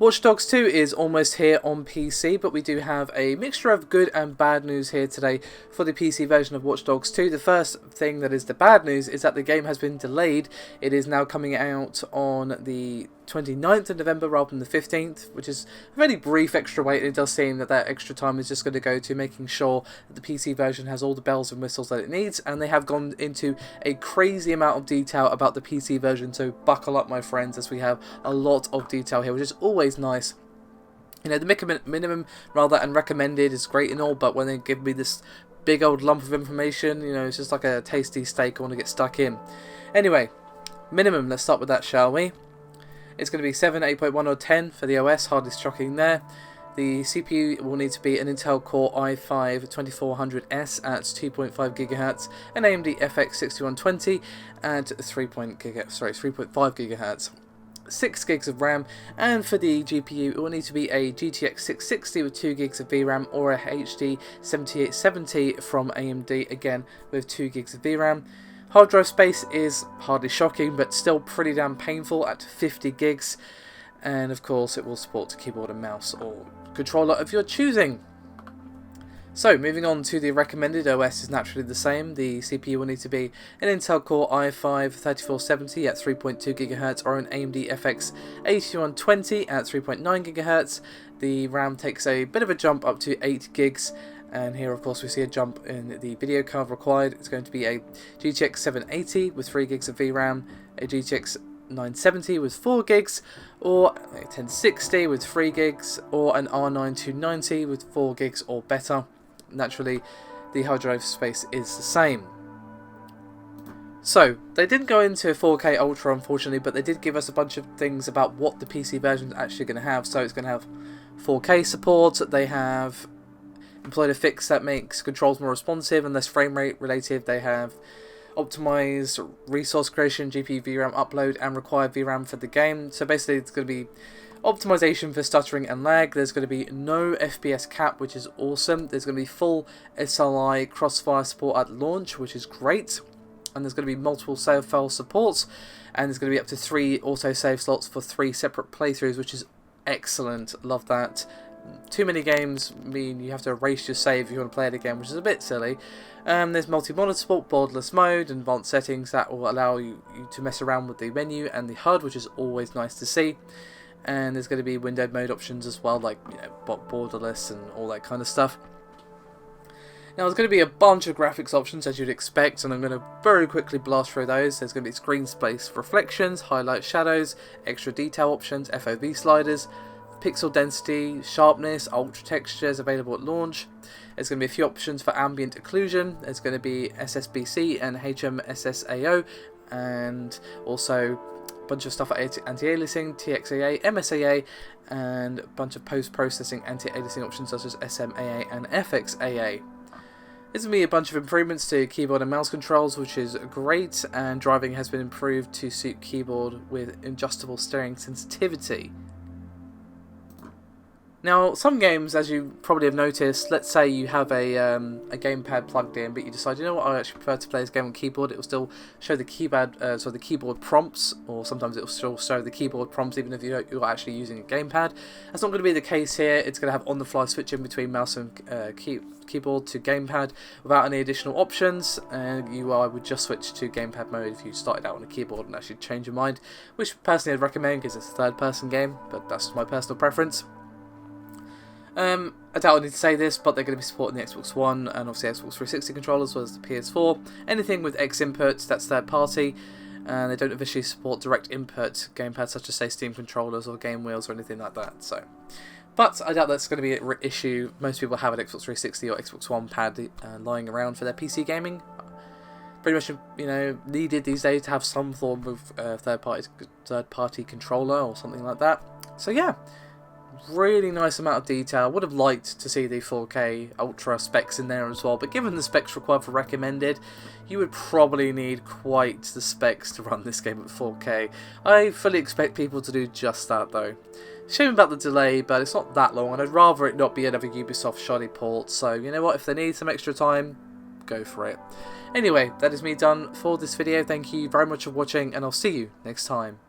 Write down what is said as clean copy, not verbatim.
Watch Dogs 2 is almost here on PC, but we do have a mixture of good and bad news here today for the PC version of Watch Dogs 2. The first thing that is the bad news is that the game has been delayed. It is now coming out on the 29th of November rather than the 15th, which is a very brief extra wait. It does seem that that extra time is just going to go to making sure that the PC version has all the bells and whistles that it needs, and they have gone into a crazy amount of detail about the PC version, so buckle up my friends as we have a lot of detail here, which is always nice. You know, the minimum rather and recommended is great and all, but when they give me this big old lump of information, you know, it's just like a tasty steak I want to get stuck in. Anyway, minimum, let's start with that, shall we? It's going to be 7, 8.1 or 10 for the OS, hardly shocking there. The CPU will need to be an Intel Core i5-2400S at 2.5 GHz, an AMD FX 6120 at 3.5 GHz. 6 gigs of RAM, and for the GPU it will need to be a GTX 660 with 2 gigs of VRAM or a HD 7870 from AMD, again with 2 gigs of VRAM. Hard drive space is hardly shocking, but still pretty damn painful at 50 gigs, and of course it will support keyboard and mouse or controller of your choosing. So, moving on to the recommended, OS is naturally the same. The CPU will need to be an Intel Core i5-3470 at 3.2 GHz or an AMD FX 8120 at 3.9 GHz. The RAM takes a bit of a jump up to 8 gigs, and here of course we see a jump in the video card required. It's going to be a GTX 780 with 3 gigs of VRAM, a GTX 970 with 4 gigs, or a 1060 with 3 gigs, or an R9 290 with 4 gigs or better. Naturally, the hard drive space is the same. So, they didn't go into 4K Ultra unfortunately, but they did give us a bunch of things about what the PC version is actually going to have. So it's going to have 4K support, they have employed a fix that makes controls more responsive and less frame rate related, they have optimized resource creation, GPU VRAM upload, and required VRAM for the game. So basically it's going to be optimization for stuttering and lag. There's going to be no FPS cap, which is awesome. There's going to be full SLI crossfire support at launch, which is great. And there's going to be multiple save file supports, and there's going to be up to 3 autosave slots for 3 separate playthroughs, which is excellent. Love that. Too many games mean you have to erase your save if you want to play it again, which is a bit silly. There's multi-monitor support, borderless mode, and advanced settings that will allow you to mess around with the menu and the HUD, which is always nice to see. And there's going to be windowed mode options as well, like, you know, borderless and all that kind of stuff. Now there's going to be a bunch of graphics options as you'd expect, and I'm going to very quickly blast through those. There's going to be screen space reflections, highlight shadows, extra detail options, FOV sliders, pixel density, sharpness, ultra textures available at launch. There's going to be a few options for ambient occlusion. There's going to be SSBC and HMSSAO, and also a bunch of stuff for anti-aliasing, TXAA, MSAA, and a bunch of post-processing anti-aliasing options such as SMAA and FXAA. There's going to be a bunch of improvements to keyboard and mouse controls, which is great, and driving has been improved to suit keyboard with adjustable steering sensitivity. Now, some games, as you probably have noticed, let's say you have a gamepad plugged in, but you decide, you know what, I actually prefer to play this game on keyboard. It will still show the the keyboard prompts, or sometimes it will still show the keyboard prompts even if you're actually using a gamepad. That's not going to be the case here. It's going to have on-the-fly switching between mouse and keyboard to gamepad without any additional options, and UI would just switch to gamepad mode if you started out on a keyboard and actually change your mind, which personally I'd recommend because it's a third-person game, but that's my personal preference. I doubt I need to say this, but they're going to be supporting the Xbox One and obviously Xbox 360 controllers as well as the PS4. Anything with X inputs, that's third party, and they don't officially support direct input gamepads such as say Steam controllers or game wheels or anything like that. So, but I doubt that's going to be an issue. Most people have an Xbox 360 or Xbox One pad lying around for their PC gaming. Pretty much, you know, needed these days to have some form of third party controller or something like that. So yeah. Really nice amount of detail. Would have liked to see the 4K Ultra specs in there as well, but given the specs required for recommended, you would probably need quite the specs to run this game at 4K. I fully expect people to do just that though. Shame about the delay, but it's not that long, and I'd rather it not be another Ubisoft shoddy port, so you know what, if they need some extra time, go for it. Anyway, that is me done for this video. Thank you very much for watching, and I'll see you next time.